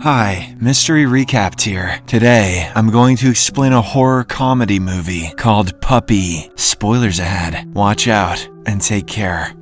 Hi, Mystery Recapped here. Today, I'm going to explain a horror comedy movie called Puppy. Spoilers ahead. Watch out and take care.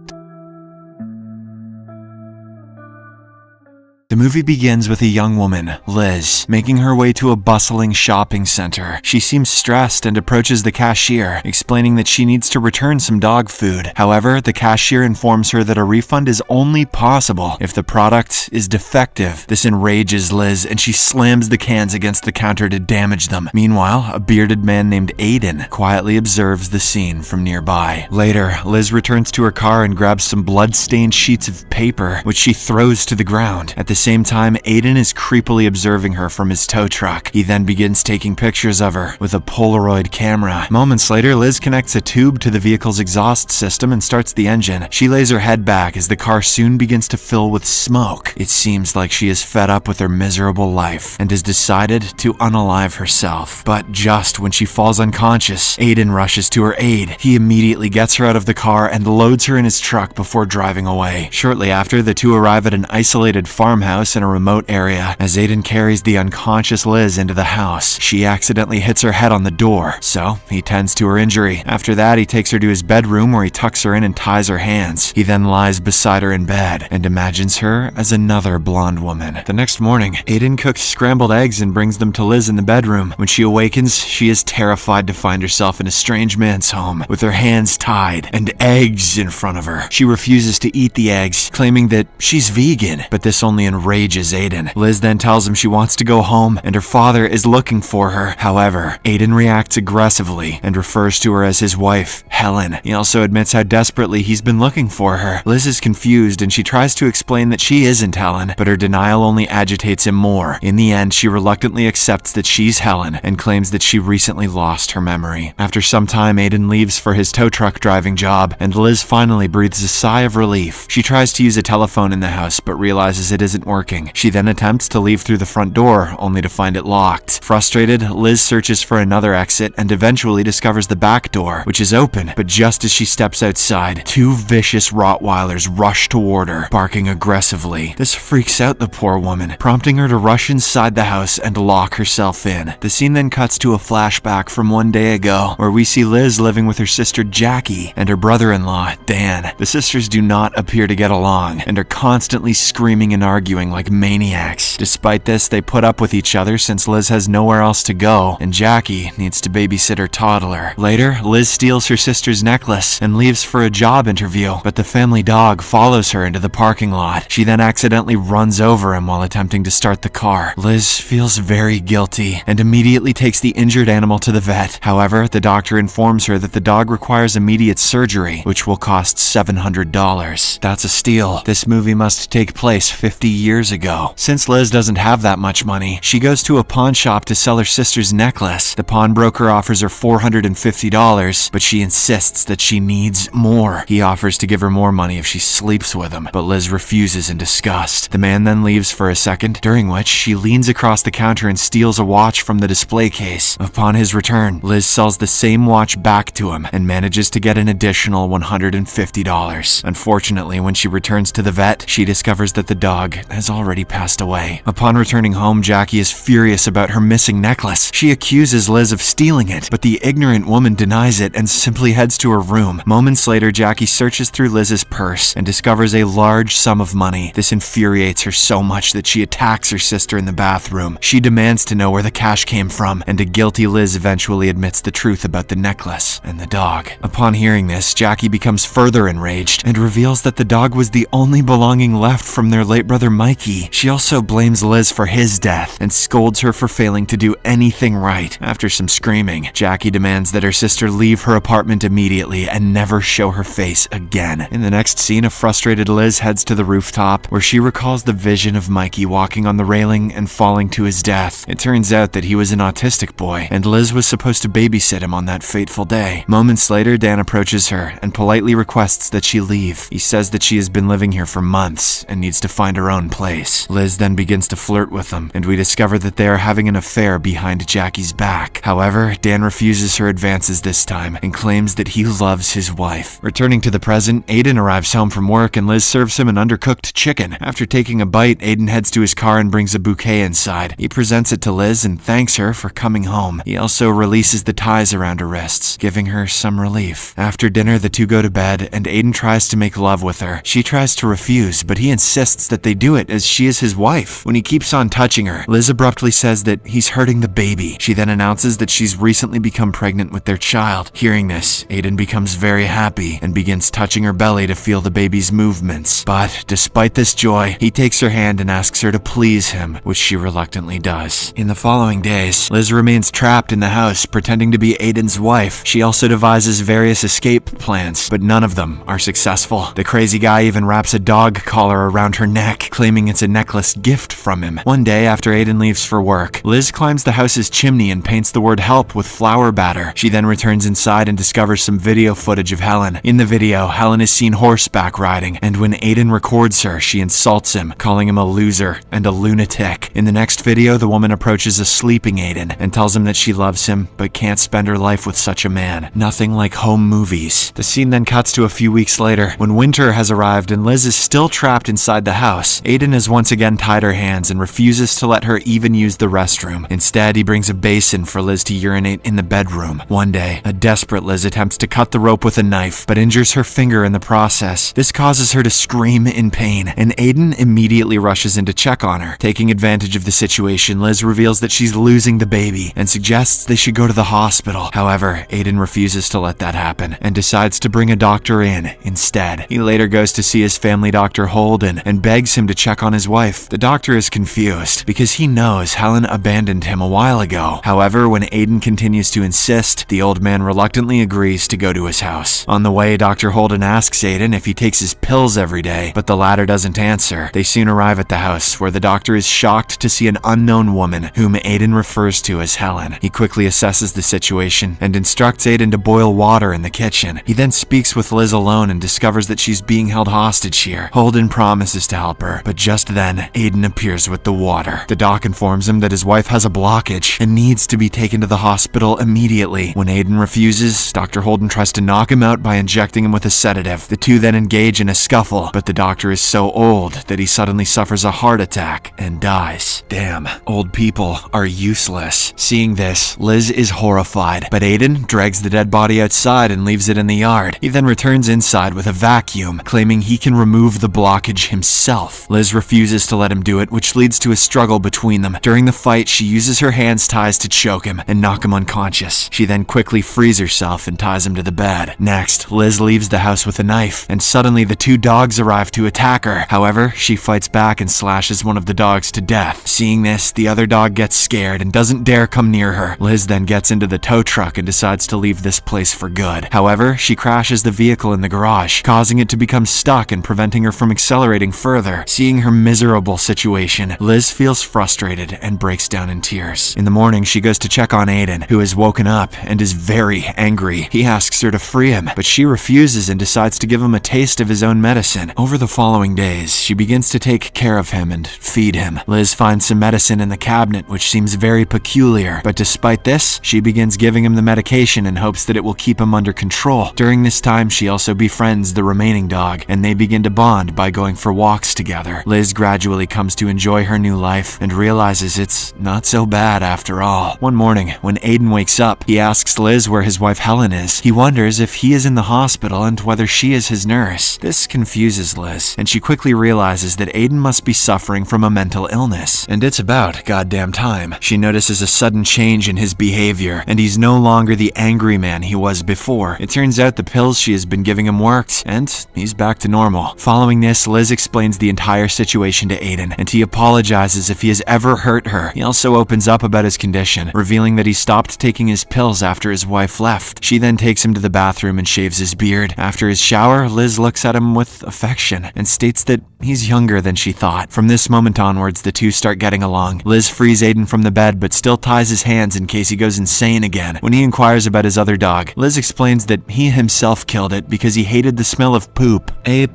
The movie begins with a young woman, Liz, making her way to a bustling shopping center. She seems stressed and approaches the cashier, explaining that she needs to return some dog food. However, the cashier informs her that a refund is only possible if the product is defective. This enrages Liz, and she slams the cans against the counter to damage them. Meanwhile, a bearded man named Aiden quietly observes the scene from nearby. Later, Liz returns to her car and grabs some blood-stained sheets of paper, which she throws to the ground. At the same time, Aiden is creepily observing her from his tow truck. He then begins taking pictures of her with a Polaroid camera. Moments later, Liz connects a tube to the vehicle's exhaust system and starts the engine. She lays her head back as the car soon begins to fill with smoke. It seems like she is fed up with her miserable life and has decided to unalive herself. But just when she falls unconscious, Aiden rushes to her aid. He immediately gets her out of the car and loads her in his truck before driving away. Shortly after, the two arrive at an isolated farmhouse in a remote area. As Aiden carries the unconscious Liz into the house, she accidentally hits her head on the door, so he tends to her injury. After that, he takes her to his bedroom where he tucks her in and ties her hands. He then lies beside her in bed and imagines her as another blonde woman. The next morning, Aiden cooks scrambled eggs and brings them to Liz in the bedroom. When she awakens, she is terrified to find herself in a strange man's home with her hands tied and eggs in front of her. She refuses to eat the eggs, claiming that she's vegan, but this only enrages Aiden. Liz then tells him she wants to go home and her father is looking for her. However, Aiden reacts aggressively and refers to her as his wife, Helen. He also admits how desperately he's been looking for her. Liz is confused and she tries to explain that she isn't Helen, but her denial only agitates him more. In the end, she reluctantly accepts that she's Helen and claims that she recently lost her memory. After some time, Aiden leaves for his tow truck driving job and Liz finally breathes a sigh of relief. She tries to use a telephone in the house but realizes it isn't working. She then attempts to leave through the front door, only to find it locked. Frustrated, Liz searches for another exit and eventually discovers the back door, which is open, but just as she steps outside, two vicious Rottweilers rush toward her, barking aggressively. This freaks out the poor woman, prompting her to rush inside the house and lock herself in. The scene then cuts to a flashback from one day ago, where we see Liz living with her sister Jackie and her brother-in-law, Dan. The sisters do not appear to get along, and are constantly screaming and arguing like maniacs. Despite this, they put up with each other since Liz has nowhere else to go, and Jackie needs to babysit her toddler. Later, Liz steals her sister's necklace and leaves for a job interview, but the family dog follows her into the parking lot. She then accidentally runs over him while attempting to start the car. Liz feels very guilty and immediately takes the injured animal to the vet. However, the doctor informs her that the dog requires immediate surgery, which will cost $700. That's a steal. This movie must take place 50 years ago. Since Liz doesn't have that much money, she goes to a pawn shop to sell her sister's necklace. The pawnbroker offers her $450, but she insists that she needs more. He offers to give her more money if she sleeps with him, but Liz refuses in disgust. The man then leaves for a second, during which she leans across the counter and steals a watch from the display case. Upon his return, Liz sells the same watch back to him and manages to get an additional $150. Unfortunately, when she returns to the vet, she discovers that the dog has already passed away. Upon returning home, Jackie is furious about her missing necklace. She accuses Liz of stealing it, but the ignorant woman denies it and simply heads to her room. Moments later, Jackie searches through Liz's purse and discovers a large sum of money. This infuriates her so much that she attacks her sister in the bathroom. She demands to know where the cash came from, and a guilty Liz eventually admits the truth about the necklace and the dog. Upon hearing this, Jackie becomes further enraged and reveals that the dog was the only belonging left from their late brother Mikey. She also blames Liz for his death and scolds her for failing to do anything right. After some screaming, Jackie demands that her sister leave her apartment immediately and never show her face again. In the next scene, a frustrated Liz heads to the rooftop where she recalls the vision of Mikey walking on the railing and falling to his death. It turns out that he was an autistic boy, and Liz was supposed to babysit him on that fateful day. Moments later, Dan approaches her and politely requests that she leave. He says that she has been living here for months and needs to find her own place. Liz then begins to flirt with him, and we discover that they are having an affair behind Jackie's back. However, Dan refuses her advances this time and claims that he loves his wife. Returning to the present, Aiden arrives home from work and Liz serves him an undercooked chicken. After taking a bite, Aiden heads to his car and brings a bouquet inside. He presents it to Liz and thanks her for coming home. He also releases the ties around her wrists, giving her some relief. After dinner, the two go to bed and Aiden tries to make love with her. She tries to refuse, but he insists that they do it as she is his wife. When he keeps on touching her, Liz abruptly says that he's hurting the baby. She then announces that she's recently become pregnant with their child. Hearing this, Aiden becomes very happy and begins touching her belly to feel the baby's movements. But despite this joy, he takes her hand and asks her to please him, which she reluctantly does. In the following days, Liz remains trapped in the house, pretending to be Aiden's wife. She also devises various escape plans, but none of them are successful. The crazy guy even wraps a dog collar around her neck, claiming it's a necklace gift from him. One day, after Aiden leaves for work, Liz climbs the house's chimney and paints the word help with flour batter. She then returns inside and discovers some video footage of Helen. In the video, Helen is seen horseback riding, and when Aiden records her, she insults him, calling him a loser and a lunatic. In the next video, the woman approaches a sleeping Aiden and tells him that she loves him but can't spend her life with such a man. Nothing like home movies. The scene then cuts to a few weeks later, when winter has arrived and Liz is still trapped inside the house. Aiden has once again tied her hands and refuses to let her even use the restroom. Instead, he brings a basin for Liz to urinate in the bedroom. One day, a desperate Liz attempts to cut the rope with a knife, but injures her finger in the process. This causes her to scream in pain, and Aiden immediately rushes in to check on her. Taking advantage of the situation, Liz reveals that she's losing the baby and suggests they should go to the hospital. However, Aiden refuses to let that happen and decides to bring a doctor in instead. He later goes to see his family doctor Holden and begs him to check on his wife. The doctor is confused because he knows Helen abandoned him a while ago. However, when Aiden continues to insist, the old man reluctantly agrees to go to his house. On the way, Dr. Holden asks Aiden if he takes his pills every day, but the latter doesn't answer. They soon arrive at the house, where the doctor is shocked to see an unknown woman whom Aiden refers to as Helen. He quickly assesses the situation and instructs Aiden to boil water in the kitchen. He then speaks with Liz alone and discovers that she's being held hostage here. Holden promises to help her, but just then, Aiden appears with the water. The doc informs him that his wife has a blockage and needs to be taken to the hospital immediately. When Aiden refuses, Dr. Holden tries to knock him out by injecting him with a sedative. The two then engage in a scuffle, but the doctor is so old that he suddenly suffers a heart attack and dies. Damn, old people are useless. Seeing this, Liz is horrified, but Aiden drags the dead body outside and leaves it in the yard. He then returns inside with a vacuum, claiming he can remove the blockage himself. Liz refuses to let him do it, which leads to a struggle between them. During the fight, she uses her hands ties to choke him and knock him unconscious. She then quickly frees herself and ties him to the bed. Next, Liz leaves the house with a knife, and suddenly the two dogs arrive to attack her. However, she fights back and slashes one of the dogs to death. Seeing this, the other dog gets scared and doesn't dare come near her. Liz then gets into the tow truck and decides to leave this place for good. However, she crashes the vehicle in the garage, causing it to become stuck and preventing her from accelerating further. Seeing her miserable situation, Liz feels frustrated and breaks down in tears. In the morning, she goes to check on Aiden, who has woken up and is very angry. He asks her to free him, but she refuses and decides to give him a taste of his own medicine. Over the following days, she begins to take care of him and feed him. Liz finds some medicine in the cabinet, which seems very peculiar, but despite this, she begins giving him the medication in hopes that it will keep him under control. During this time, she also befriends the remaining dog, and they begin to bond by going for walks together. Liz gradually comes to enjoy her new life and realizes it's not so bad after all. One morning, when Aiden wakes up, he asks Liz where his wife Helen is. He wonders if he is in the hospital and whether she is his nurse. This confuses Liz, and she quickly realizes that Aiden must be suffering from a mental illness, and it's about goddamn time. She notices a sudden change in his behavior, and he's no longer the angry man he was before. It turns out the pills she has been giving him worked, and he's back to normal. Following this, Liz explains the entire situation to Aiden, and he apologizes if he has ever hurt her. He also opens up about his condition, revealing that he stopped taking his pills after his wife left. She then takes him to the bathroom and shaves his beard. After his shower, Liz looks at him with affection and states that he's younger than she thought. From this moment onwards, the two start getting along. Liz frees Aiden from the bed but still ties his hands in case he goes insane again. When he inquires about his other dog, Liz explains that he himself killed it because he hated the smell of poop. A+.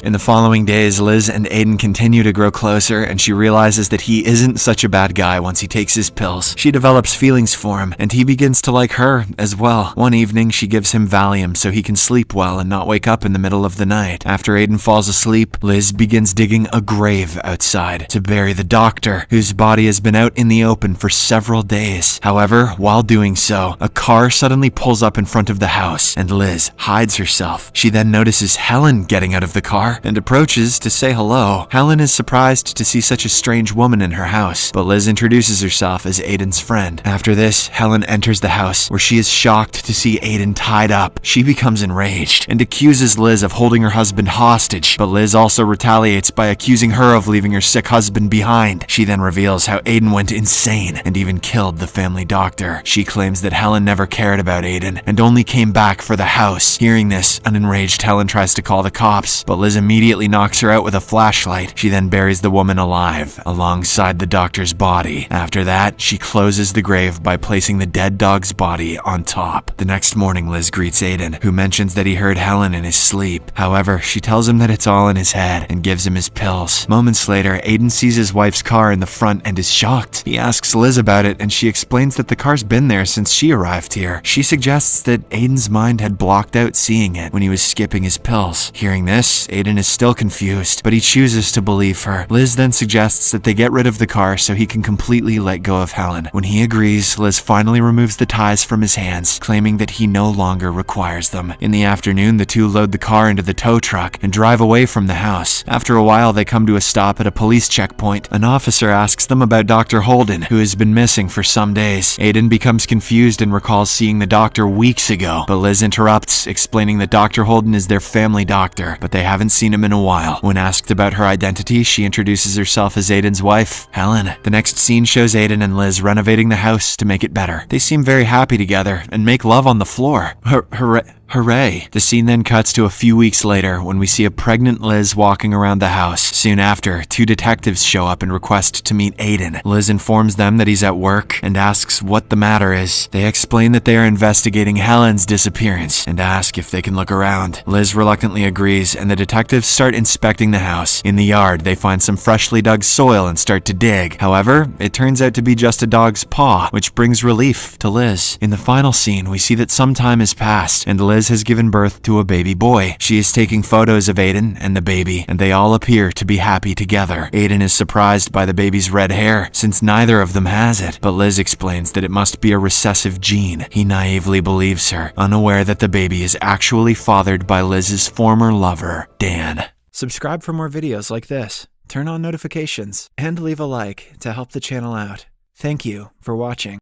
In the following days, Liz and Aiden continue to grow closer, and she realizes that he isn't such a bad guy once he takes his pills. She develops feelings for him, and he begins to like her as well. One evening, she gives him Valium so he can sleep well and not wake up in the middle of the night. After Aiden falls asleep, Liz begins digging a grave outside to bury the doctor, whose body has been out in the open for several days. However, while doing so, a car suddenly pulls up in front of the house, and Liz hides herself. She then notices Helen getting out of the car and approaches to say hello. Helen is surprised to see such a strange woman in her house, but Liz introduces herself as Aiden's friend. After this, Helen enters the house, where she is shocked to see Aiden tied up. She becomes enraged and accuses Liz of holding her husband hostage, but Liz also retaliates by accusing her of leaving her sick husband behind. She then reveals how Aiden went insane and even killed the family doctor. She claims that Helen never cared about Aiden and only came back for the house. Hearing this, an enraged Helen tries to call the cops, but Liz immediately knocks her out with a flashlight. She then buries the woman alive alongside the doctor's body. After that, she closes the grave by placing the dead dog's body on top. The next morning, Liz greets Aiden, who mentions that he heard Helen in his sleep. However, she tells him that it's all in his head and gives him his pills. Moments later, Aiden sees his wife's car in the front and is shocked. He asks Liz about it, and she explains that the car's been there since she arrived here. She suggests that Aiden's mind had blocked out seeing it when he was skipping his pills. Hearing this, Aiden is still confused, but he chooses to believe her. Liz then suggests that they get rid of the car so he can completely let go of Helen. When he agrees, Liz finally removes the ties from his hands, claiming that he no longer requires them. In the afternoon, the two load the car into the tow truck and drive away from the house. After a while, they come to a stop at a police checkpoint. An officer asks them about Dr. Holden, who has been missing for some days. Aiden becomes confused and recalls seeing the doctor weeks ago, but Liz interrupts, explaining that Dr. Holden is their family doctor, but they haven't seen him in a while. When asked about her identity, she introduces herself as Aiden's wife, Helen. The next scene shows Aiden and Liz renovating the house to make it better. They seem very happy together and make love on the floor. Hooray. The scene then cuts to a few weeks later when we see a pregnant Liz walking around the house. Soon after, two detectives show up and request to meet Aiden. Liz informs them that he's at work and asks what the matter is. They explain that they are investigating Helen's disappearance and ask if they can look around. Liz reluctantly agrees, and the detectives start inspecting the house. In the yard, they find some freshly dug soil and start to dig. However, it turns out to be just a dog's paw, which brings relief to Liz. In the final scene, we see that some time has passed, and Liz has given birth to a baby boy. She is taking photos of Aiden and the baby, and they all appear to be happy together. Aiden is surprised by the baby's red hair, since neither of them has it, but Liz explains that it must be a recessive gene. He naively believes her, unaware that the baby is actually fathered by Liz's former lover, Dan. Subscribe for more videos like this, turn on notifications, and leave a like to help the channel out. Thank you for watching.